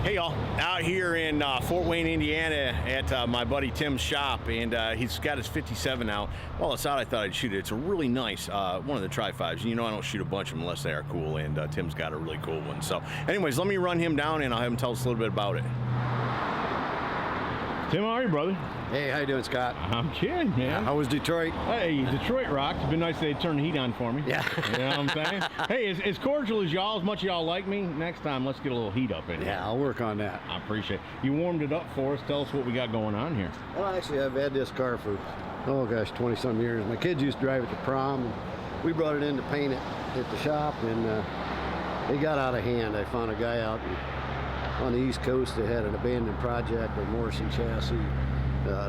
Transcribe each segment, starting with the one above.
Hey y'all, out here in Fort Wayne, Indiana at my buddy Tim's shop, and he's got his 57 out. While it's out, I thought I'd shoot it. It's a really nice, one of the Tri-5s. You know I don't shoot a bunch of them unless they are cool, and Tim's got a really cool one. So anyways, let me run him down and I'll have him tell us a little bit about it. Tim, how are you, brother? Hey, how you doing, Scott? I'm kidding, man. How was Detroit? Hey, Detroit rocked. It's been nice they turned the heat on for me. Yeah. You know what I'm saying? Hey, as cordial as y'all, as much as y'all like me, next time let's get a little heat up in here. Yeah, I'll work on that. I appreciate it. You warmed it up for us. Tell us what we got going on here. Well, actually, I've had this car for, oh gosh, 20-some years. My kids used to drive it to prom, and we brought it in to paint it at the shop, and it got out of hand. I found a guy out on the East Coast that had an abandoned project, a Morrison chassis,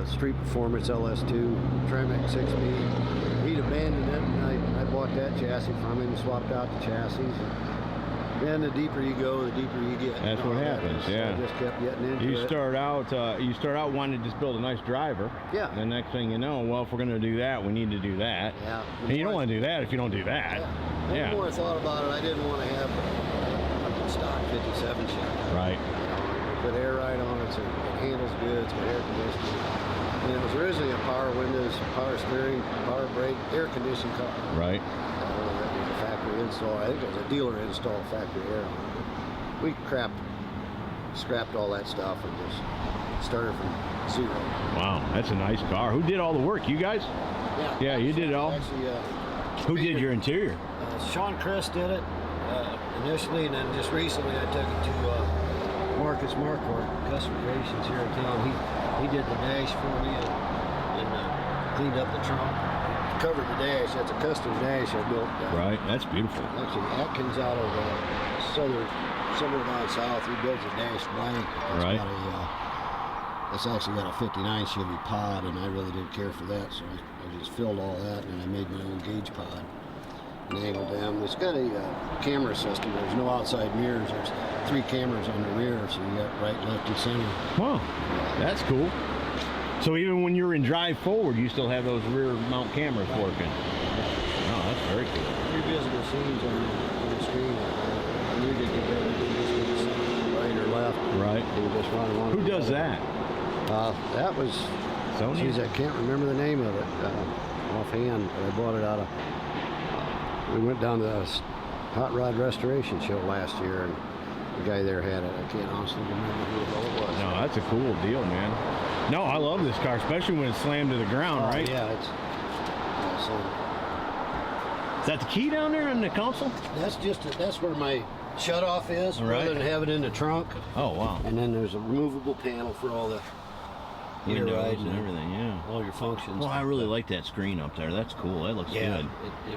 Street Performance LS2, Tremec 6-speed. He'd abandoned it, and I bought that chassis from him and swapped out the chassis. And the deeper you go, the deeper you get. That's what happens, yeah. So I just kept getting into you it. Start out wanting to just build a nice driver. Yeah. And the next thing you know, well, if we're going to do that, we need to do that. Yeah. And you don't want to do that if you don't do that. Yeah. The more I thought about it, I didn't want to have a stock 57 Chevy. Right. Put air right on it, so it handles good, it's got air conditioning. And it was originally a power windows, power steering, power brake, air conditioned car. Right. That was a factory install. I think it was a dealer install factory air on it. We scrapped all that stuff and just started from zero. Wow, that's a nice car. Who did all the work? You guys? Yeah. Yeah, you did it all? Actually, who did your interior? Sean Chris did it initially, and then just recently I took it to Marcus Marquardt, Custom Creations here in town. He did the dash for me and cleaned up the trunk, covered the dash. That's a custom dash I built. Right, that's beautiful. Actually, Atkins out of somewhere down south. He builds a dash blank. It's actually got a 59 Chevy pod, and I really didn't care for that, so I just filled all that, and I made my own gauge pod. Enabled them. It's got a camera system. There's no outside mirrors. There's 3 cameras on the rear, so you got right, left, and center. Wow, that's cool. So even when you're in drive forward, you still have those rear mount cameras working. Oh, that's very cool. 3 visible scenes on the screen. And you get right or left. Right. You just run one. Who does that? That was Sony. Geez, I can't remember the name of it offhand, but I bought it out of. We went down to the Hot Rod Restoration Show last year, and the guy there had it. I can't honestly remember who it was. No, that's a cool deal, man. No, I love this car, especially when it's slammed to the ground, right? Yeah, it's. Is that the key down there in the console? That's where my shutoff is, right. Rather than have it in the trunk. Oh, wow. And then there's a removable panel for all the windows and everything, yeah. All your functions. Well, I really like that screen up there. That's cool. That looks good.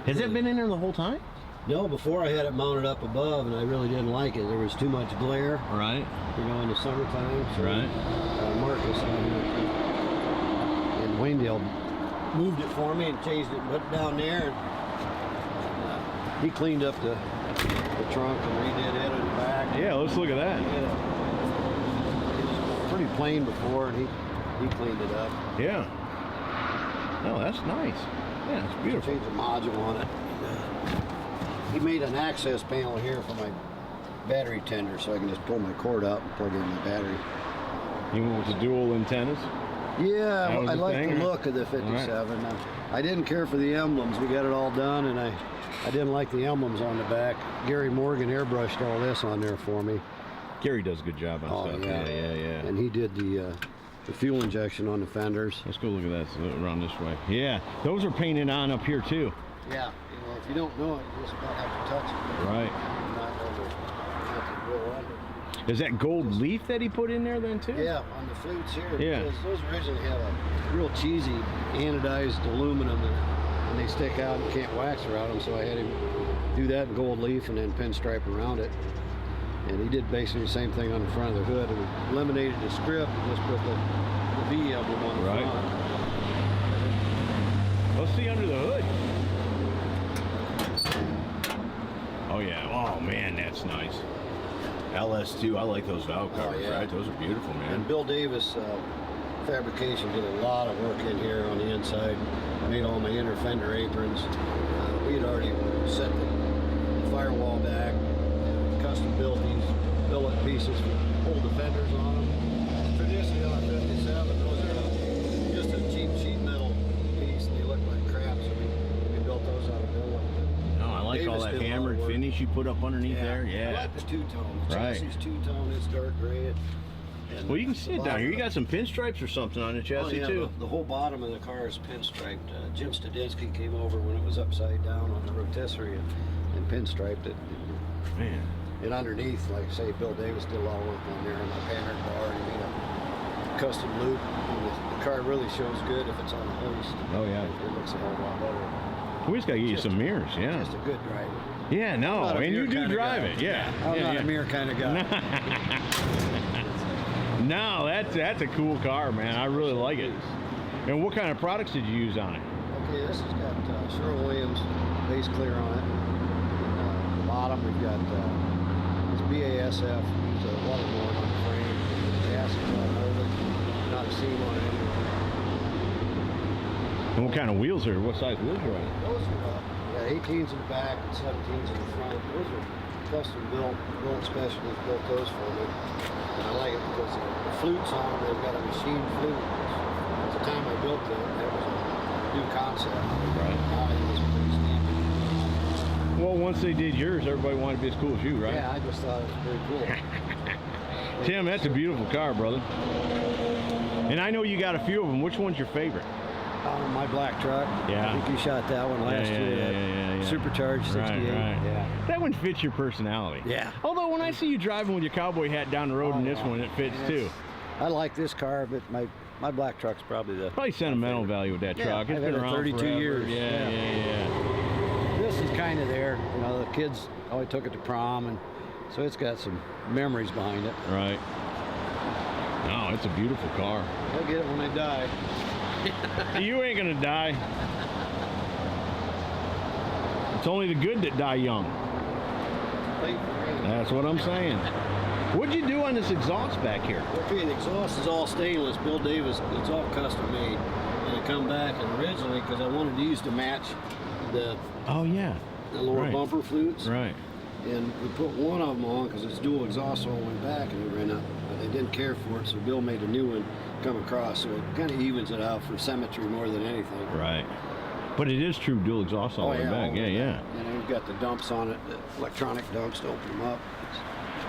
Has really, it been in there the whole time? No, before I had it mounted up above, and I really didn't like it. There was too much glare. Right. You know, in the summertime. So, right. Marcus in Waynedale moved it for me and changed it, put it down there. And, he cleaned up the trunk and redid it in the back. Yeah, let's look at that. Yeah. It was pretty plain before, and he cleaned it up. Yeah. Oh, that's nice. Yeah, it's beautiful. Changed the module on it. He made an access panel here for my battery tender, so I can just pull my cord out and plug in my battery. You went with the dual antennas? Yeah, I like thing, the look of the 57. Right. I didn't care for the emblems. We got it all done, and I didn't like the emblems on the back. Gary Morgan airbrushed all this on there for me. Gary does a good job on stuff. Yeah. Yeah. And he did the fuel injection on the fenders. Let's go look at that around this way. Yeah, those are painted on up here too. Yeah, if you don't know it, you just about have to touch it. Right. Is that gold leaf that he put in there then too? Yeah, on the flutes here. Yeah. Because those originally have a real cheesy anodized aluminum and they stick out and can't wax around them, so I had him do that in gold leaf and then pinstripe around it. And he did basically the same thing on the front of the hood. And we eliminated the script and just put the V emblem on the front. Let's see under the hood. Oh yeah, oh man, that's nice. LS2, I like those valve covers, right? Those are beautiful, man. And Bill Davis Fabrication did a lot of work in here on the inside. Made all my inner fender aprons. We had already set the firewall back, custom built these billet pieces to hold the fenders on them. Traditionally on a 57, those are just a cheap sheet metal piece, and they look like crap, so we built those out of billet. No, I like all Davis that did a lot of hammered work. finish you put up underneath there. I Yeah. like the two-tone. The Right. chassis two-tone, it's dark gray. And Well, you can the see it down bottom- here. You got some pinstripes or something on the Oh, chassis yeah, too. the whole bottom of the car is pinstriped. Jim Studinsky came over when it was upside down on the rotisserie and pinstriped it. Man. And underneath, like I say, Bill Davis did a lot of work on there in my pattern bar, and he made a custom loop. And the car really shows good if it's on a hoist. Oh yeah. It looks a whole lot better. We just gotta get you Just- some mirrors. Yeah. Just a good driver. Yeah. No. not a And you mirror do kinda drive guy. it. Yeah. I'm yeah, not yeah. a mirror kind of guy. No, that's a cool car, man. I really like it. And what kind of products did you use on it? Okay, this has got Sherwin-Williams base clear on it. The bottom we've got this BASF, it's a waterborne on the frame. The chassis is all molded, not a seam on it anywhere. And what kind of wheels are? What size wheels are on it? Those are 18s in the back and 17s in the front. Those are custom built specialists built those for me. And I like it because the flutes on them, they've got a machine flute. At the time I built them, that was a new concept. Right. Now I think it's pretty standard. Well, once they did yours, everybody wanted to be as cool as you, right? Yeah, I just thought it was pretty cool. Tim, that's a beautiful car, brother. And I know you got a few of them. Which one's your favorite? My black truck. Yeah. I think you shot that one last year. that Supercharged 68. Right, right. Yeah. That one fits your personality. Yeah. Although when I see you driving with your cowboy hat down the road in this yeah. one, it fits Yes. too. I like this car, but my black truck's probably the. Probably sentimental value with that Yeah, truck. It's I've been had it around 32 forever. years. Yeah, Yeah. yeah. This is kind of there. You know, the kids always took it to prom, and so it's got some memories behind it. Right. No, it's a beautiful car. They'll get it when they die. You ain't gonna die. It's only the good that die young. Late for me. That's what I'm saying. What'd you do on this exhaust back here? Okay, the exhaust is all stainless. Bill Davis, it's all custom made. And I come back, and originally, because I wanted these to match the Oh yeah. lower Right. bumper flutes. Right. And we put one of them on because it's dual exhaust all went back and we ran up, but they didn't care for it, so Bill made a new one come across, so it kind of evens it out for symmetry more than anything. Right. But it is true dual exhaust all the way back. all Yeah, the way yeah. back. And then we've got the dumps on it, the electronic dumps to open them up.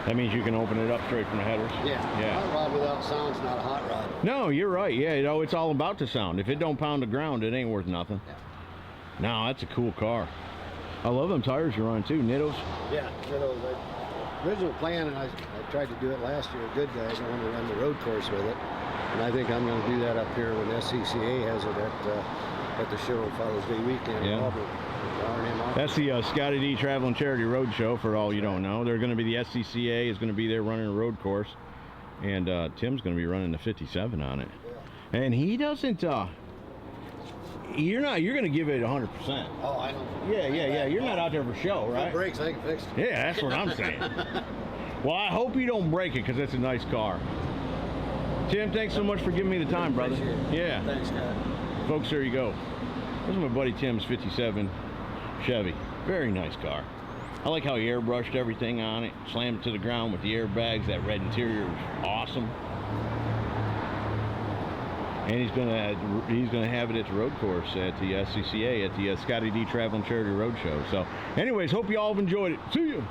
That means you can open it up straight from the headers. Yeah. Yeah. Hot rod without sound's not a hot rod. No, you're right. Yeah, you know, it's all about the sound. If it don't pound the ground, it ain't worth nothing. Yeah. No, that's a cool car. I love them tires you're on too, Nittos. Yeah, you know, the original plan, and I tried to do it last year at Good Guys. I wanted to run the road course with it, and I think I'm going to do that up here when SCCA has it at the show on Father's Day weekend. Yeah. In Auburn, with R&M Auburn. That's the Scotty D Traveling Charity Road Show, for all you don't know. They're going to be, the SCCA is going to be there running a road course, and Tim's going to be running the 57 on it. Yeah. And he doesn't, you're going to give it 100%. Oh, I know. Yeah. You're not out there for show, If it right? breaks, I can fix it. Yeah, that's what I'm saying. Well, I hope you don't break it, because it's a nice car. Tim, thanks so much for giving me the time, brother. Appreciate it. Yeah. Thanks, Scott. Folks, there you go. This is my buddy Tim's 57 Chevy. Very nice car. I like how he airbrushed everything on it, slammed it to the ground with the airbags. That red interior was awesome. And he's gonna have it at the road course at the SCCA at the Scotty D Traveling Charity Road Show. So, anyways, hope you all have enjoyed it. See you.